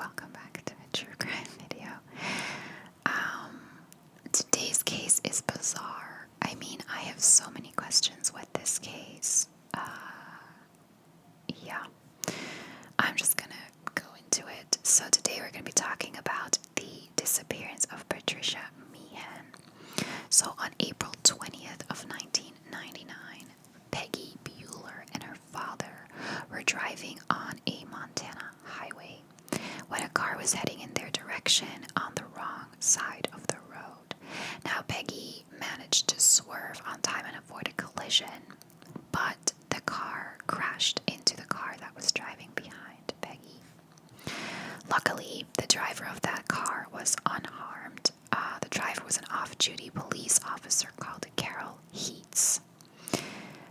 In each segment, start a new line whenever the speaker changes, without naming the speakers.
welcome back to a true crime video. Today's case is bizarre. I mean, I have so many questions with this case. Yeah, I'm just gonna go into it. So today we're gonna be talking about the disappearance of Patricia Meehan. So on April 20th of 1999, Peggy Bueller and her father were driving on a Montana highway when a car was heading in their direction on the wrong side of the road. Now, Peggy managed to swerve on time and avoid a collision, but the car crashed into the car that was driving behind Peggy. Luckily, the driver of that car was unharmed. The driver was an off-duty police officer called Carol Heats.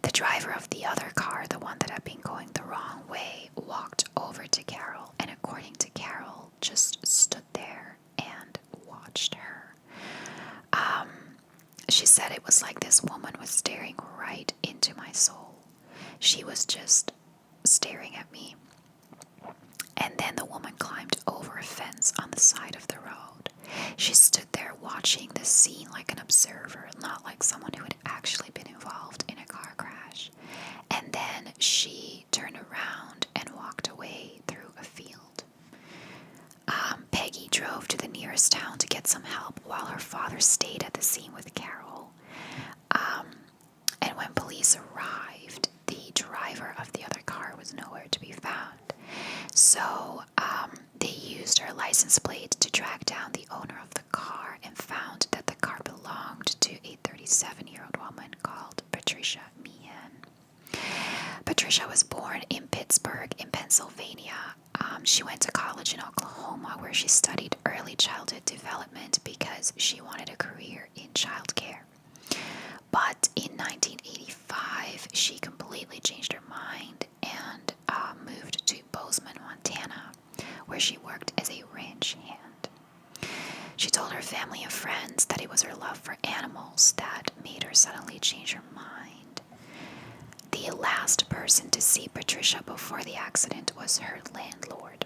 The driver of the other car, the one that had been going the wrong way, walked over to Carol, and according to Carol, just stood there and watched her. She said it was like this woman was staring right into my soul. She was just staring at me. And then the woman climbed over a fence on the side of the road. She stood there watching the scene like an observer, not like someone who had actually been involved in a car crash. And then she turned around and walked away through a field. Peggy drove to the nearest town to get some help while her father stayed at the scene with Carol. And when police arrived, the driver of the other car was nowhere to be found. So they used her license plate to track down the owner of the car and found that the car belonged to a 37-year-old woman called Patricia Meehan. Patricia was born in Pittsburgh in Pennsylvania. She went to college in Oklahoma where she studied early childhood development because she wanted a career in childcare. But in 1985, she completely changed her mind and moved to Bozeman, Montana, where she worked as a ranch hand. She told her family and friends that it was her love for animals that made her suddenly change her mind. The last person to see Patricia before the accident was her landlord.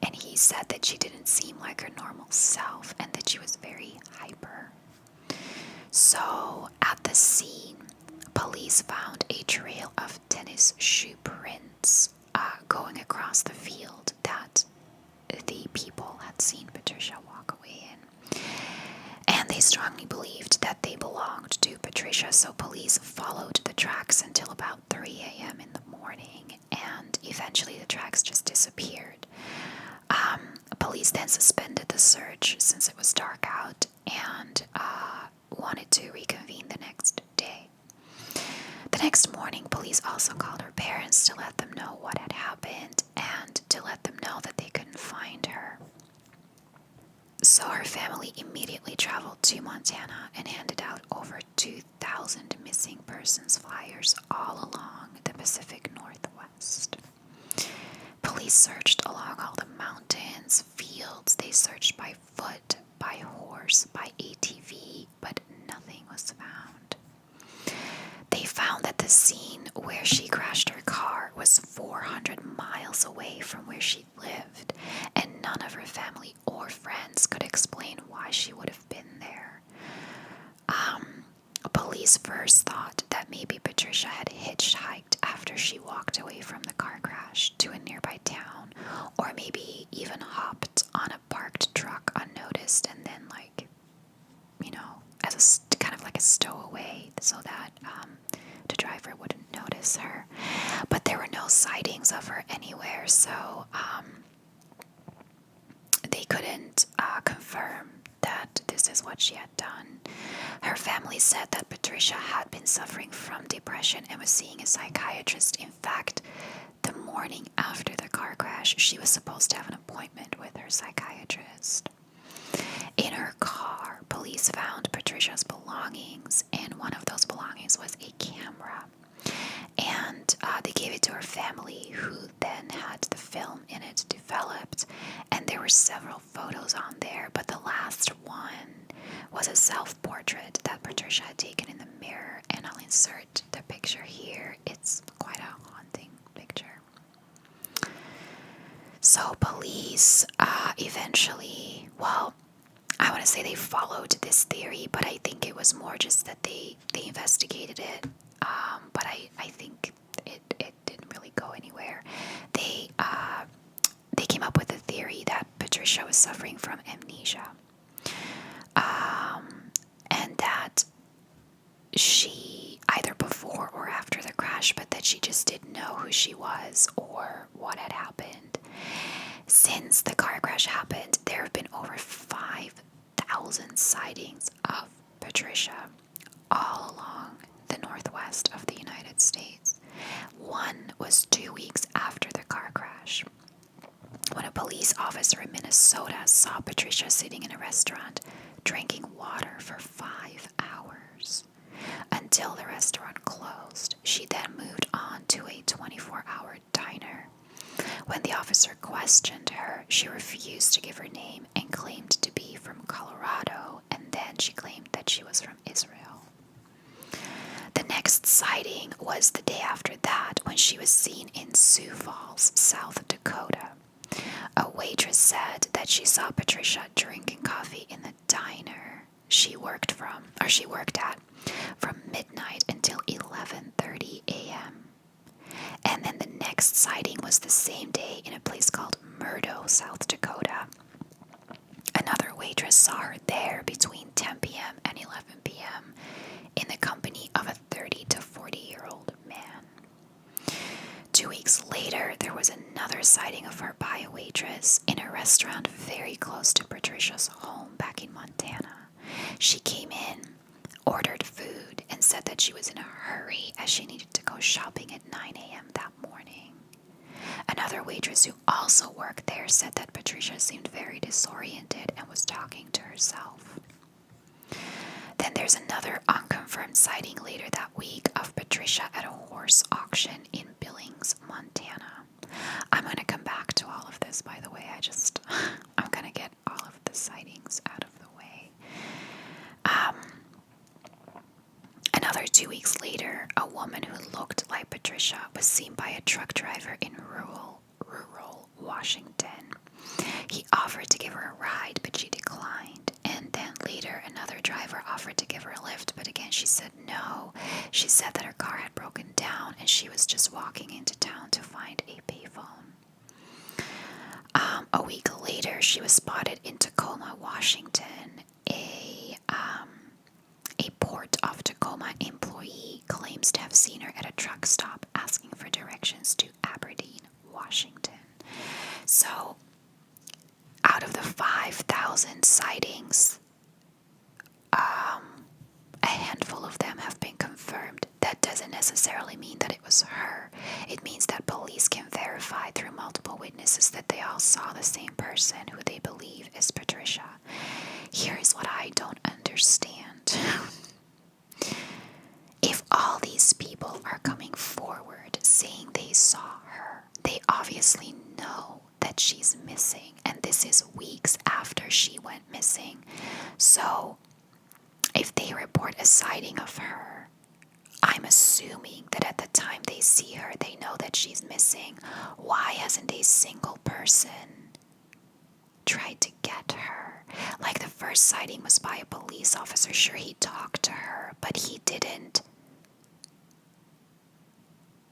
And he said that she didn't seem like her normal self and that she was very hyper. So, at the scene, police found a trail of tennis shoe prints going across the field that the people had seen Patricia walk away in. And they strongly believed that they belonged to Patricia, so police followed the tracks until about 3 a.m. in the morning, and eventually the tracks just disappeared. Police then suspended the search since it was dark out and wanted to reconvene the next day. The next morning, police also called her parents to let them know what had happened and to let them know that they couldn't find her. So her family immediately traveled to Montana and handed out over 2,000 missing persons flyers all along the Pacific Northwest. Police searched along all the mountains, fields. They searched by foot, by horse, by ATV, but nothing was found. They found that the scene where she crashed her car was 400 miles away from where she lived, and none of her family or friends could explain why she would have been there. Police first thought that maybe Patricia had hitchhiked after she walked away from the car crash to a nearby town, or maybe even hopped on a parked truck unnoticed and then, as a kind of like a stowaway so that the driver wouldn't notice her. But there were no sightings of her anywhere, so they couldn't confirm that this is what she had done. Her family said that Patricia had been suffering from depression and was seeing a psychiatrist. In fact, the morning after the car crash, she was supposed to have an appointment with her psychiatrist. In her car, police found Patricia's belongings, and one of those belongings was a camera. And they gave it to her family, who then had the film in it developed, and there were several photos on there, but the last one was a self-portrait that Patricia had taken in the mirror, and I'll insert the picture here. It's quite a haunting picture. So police eventually, well, I want to say they followed this theory, but I think it was more just that they investigated it. But I think it didn't really go anywhere. They came up with a theory that Patricia was suffering from amnesia, and that she, either before or after the crash, but that she just didn't know who she was or what had happened. Since the car crash happened, there have been over 5,000 sightings of Patricia all along the northwest of the United States. One was 2 weeks after the car crash, when a police officer in Minnesota saw Patricia sitting in a restaurant drinking water for 5 hours until the restaurant closed. She then moved on to a 24-hour diner. When the officer questioned her, she refused to give her name and claimed to be from Colorado, and then she claimed that she was from Israel. The next sighting was the day after that, when she was seen in Sioux Falls, South Dakota. A waitress said that she saw Patricia drinking coffee in the diner she worked at from midnight until 11:30 a.m. And then the next sighting was the same day in a place called Murdo, South Dakota. Another waitress saw her there between 10 p.m. and 11 p.m. in the company of a 30 to 40-year-old man. 2 weeks later, there was another sighting of her by a waitress in a restaurant very close to Patricia's home back in Montana. She came in, ordered food, and said that she was in a hurry as she needed to go shopping at 9 a.m. that morning. Another waitress who also worked there said that Patricia seemed very disoriented and was talking to herself. Then there's another unconfirmed sighting later that week of Patricia at a horse auction in Billings, Montana. I'm going to come back to all of this, by the way. I'm going to get all of the sightings out of the way. Another 2 weeks later, a woman who looked like Patricia was seen by a truck driver in rural Washington. He offered to give her a ride, but she declined. And then later, another driver offered to give her a lift, but again, she said no. She said that her car had broken down and she was just walking into town to find a payphone. A week later, she was spotted in Tacoma, Washington. A Port of Tacoma employee claims to have seen her at a truck stop asking for directions to Aberdeen, Washington. So, out of the 5,000 sightings, a handful of them have been confirmed. That doesn't necessarily mean that it was her. It means that police can verify through multiple witnesses that they all saw the same person who they believe is Patricia. Here is what I don't understand. If all these people are coming forward saying they saw her, they obviously know that she's missing, and this is weeks after she went missing. So, if they report a sighting of her, I'm assuming that at the time they see her, they know that she's missing. Why hasn't a single person tried to get her? Like, the first sighting was by a police officer. Sure, he talked to her, but he didn't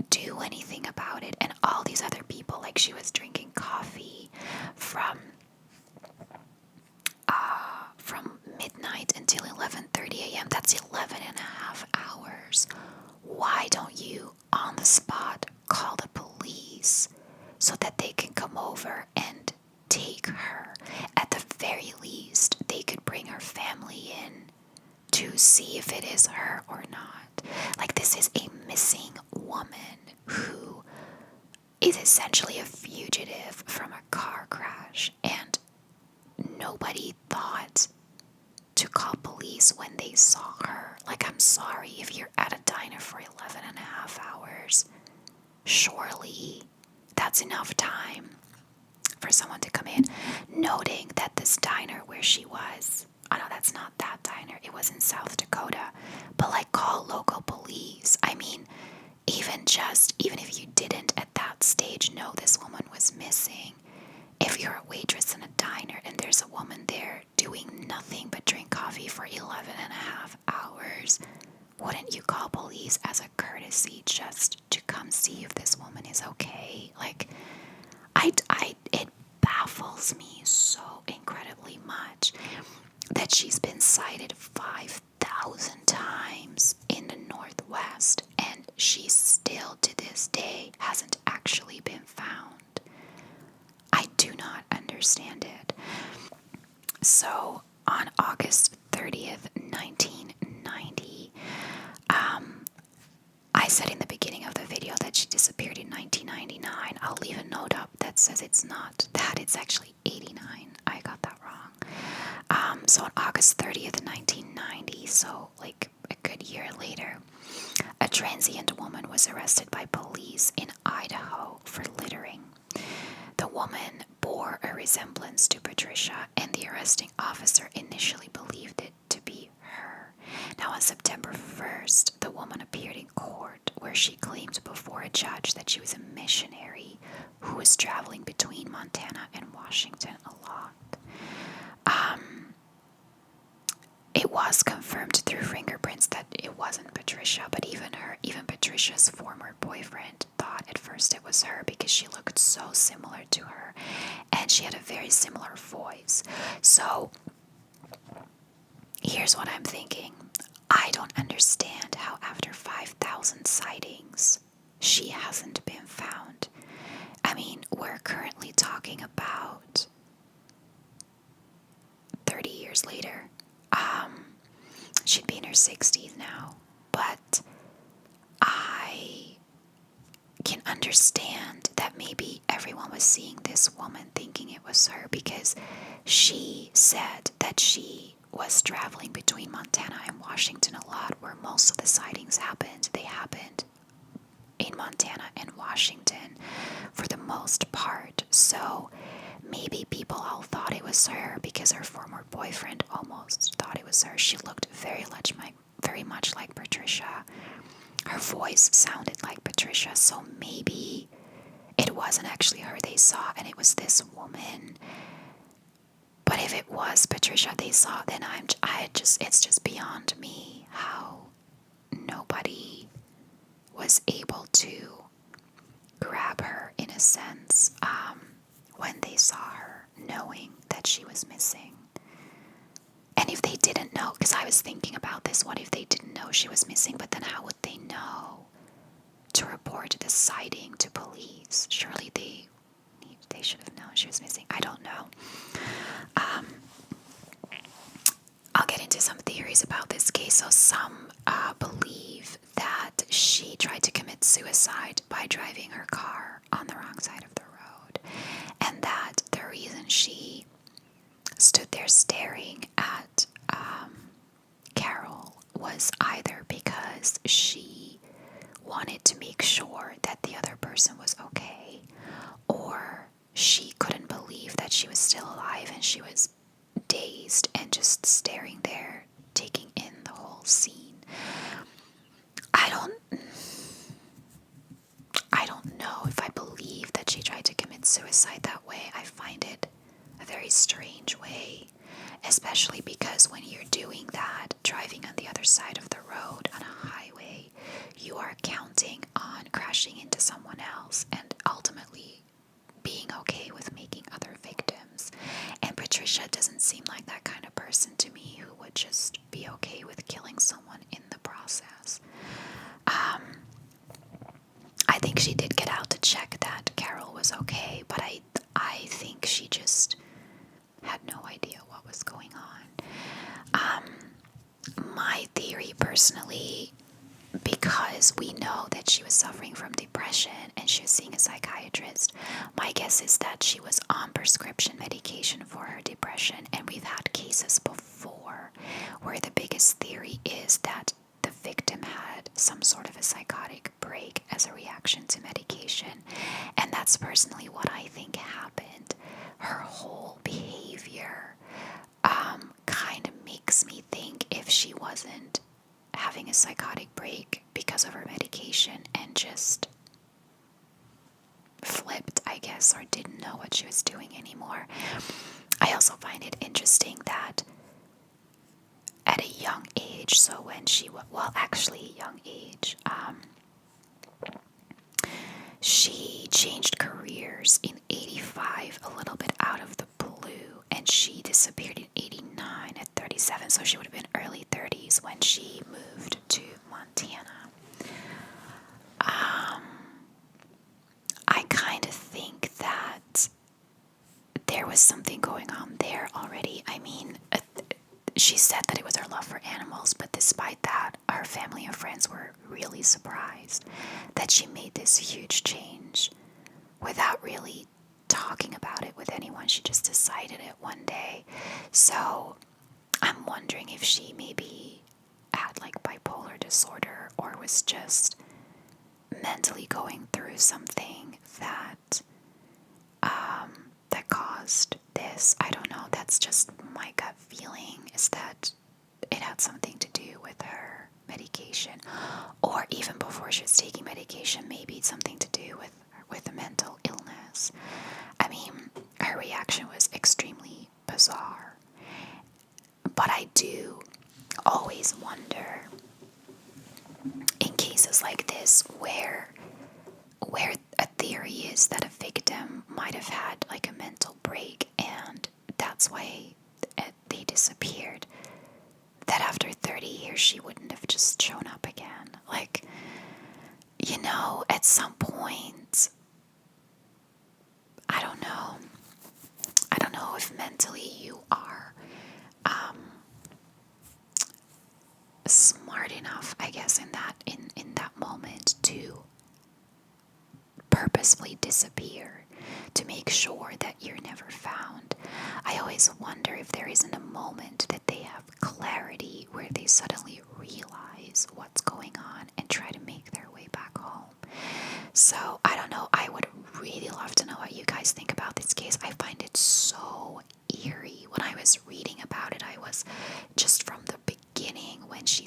do anything about it. And all these other people, like, she was drinking coffee from midnight until 11:30 a.m. That's 11 and a half hours. Why don't you, on the spot, call the police so that they can come over and take her? At the very least, they could bring her family in to see if it is her or not. Like, this is a missing woman who is essentially a fugitive from a car crash, and nobody thought to call police when they saw her. Like, I'm sorry, if you're at a diner for 11 and a half hours, surely that's enough time for someone to come in. Noting that this diner where she was, oh no, that's not that diner, it was in South Dakota, but like, call local police. I mean, even if you didn't at that stage know this woman was missing, $5,000, wouldn't you call police as a courtesy just to come see if this woman is okay? Like, it baffles me so incredibly much that she's been sighted 5,000 times in the Northwest, and she still to this day hasn't actually been found. I do not understand it. So on August 30th, 1990, I said in the beginning of the video that she disappeared in 1999. I'll leave a note up that says it's not that, it's actually 89. I got that wrong. So on August 30th, 1990, so like a good year later, a transient woman was arrested by police in Idaho for littering. The woman bore a resemblance to Patricia, and the arresting officer initially believed it to be her. Now, on September 1st, the woman appeared in court where she claimed before a judge that she was a missionary who was traveling between Montana and Washington a lot. It was confirmed through fingerprints that it wasn't Patricia, but even Patricia's former boyfriend thought at first it was her because she looked so similar to her and she had a very similar voice. So here's what I'm thinking. I don't understand how after 5,000 sightings she hasn't been found. I mean, we're currently talking about 30 years later. She'd be in her 60s now, but I can understand that maybe everyone was seeing this woman thinking it was her because she said that she was traveling between Montana and Washington a lot, where most of the sightings happened. They happened in Montana and Washington for the most part. So maybe people all thought it was her because her former boyfriend almost thought it was her. She looked very much like Patricia. Her voice sounded like Patricia, so maybe it wasn't actually her they saw and it was this woman. But if it was Patricia they saw, then it's just beyond me how nobody was able to grab her in a sense when they saw her, knowing that she was missing. And if they didn't know, because I was thinking about this, what if they didn't know she was missing, but then how would they know to report the sighting to police? Surely they should have known she was missing. I don't know. I'll get into some theories about this case. So some believe that she tried to commit suicide by driving her car on the wrong side of the road, and that the reason she stood there staring at Carol was either because she wanted to make sure that the other person was okay, or she couldn't believe that she was still alive and she was dazed and just staring there, taking in the whole scene. I don't know if I believe that she tried to commit suicide that way. I find it a very strange way, especially because when you're doing that, driving on the other side of the road on a highway, you are counting on crashing into someone else and ultimately being okay with making other victims. And Patricia doesn't seem like that kind of person to me who would just be okay with killing someone in the process. I think she did get out to check that Carol was okay, but I think she just had no idea what was going on. My theory personally, because we know that she was suffering from depression and she was seeing a psychiatrist, my guess is that she was on prescription medication for her depression, and we've had cases before where the biggest theory is that the victim had some sort of a psychotic break as a reaction to medication, and that's personally what I think happened. Her whole behavior kind of makes me think if she wasn't having a psychotic break because of her medication and just flipped, I guess, or didn't know what she was doing anymore. I also find it interesting that at a young age. So when she was, well, actually young age, she changed careers in 85, a little bit out of the blue, and she disappeared in 89 at 37, so she would have been early 30s when she moved to Montana. I kind of think that there was something going on there already. I mean, she said that it was her love for animals, but despite that, her family and friends were really surprised that she made this huge change without really talking about it with anyone. She just decided it one day. So I'm wondering if she maybe had like bipolar disorder or was just mentally going through something that that caused this. I don't know. That's just my gut feeling, is that it had something to do with her medication, or even before she was taking medication, maybe it's something to do with a mental illness. I mean, her reaction was extremely bizarre. But I do always wonder, in cases like this, where a theory is that a victim might have had like a mental break and that's why they disappeared, that after 30 years she wouldn't have just shown up again. Like, at some point, I don't know. I don't know if mentally you are smart enough, I guess, in that moment to purposefully disappear to make sure that you're never found. I always wonder if there isn't a moment that they have clarity where they suddenly realize what's going on and try to make their way back home. So I don't know. I would really love to know what you guys think about this case. I find it so eerie. When I was reading about it, I was just from the beginning when she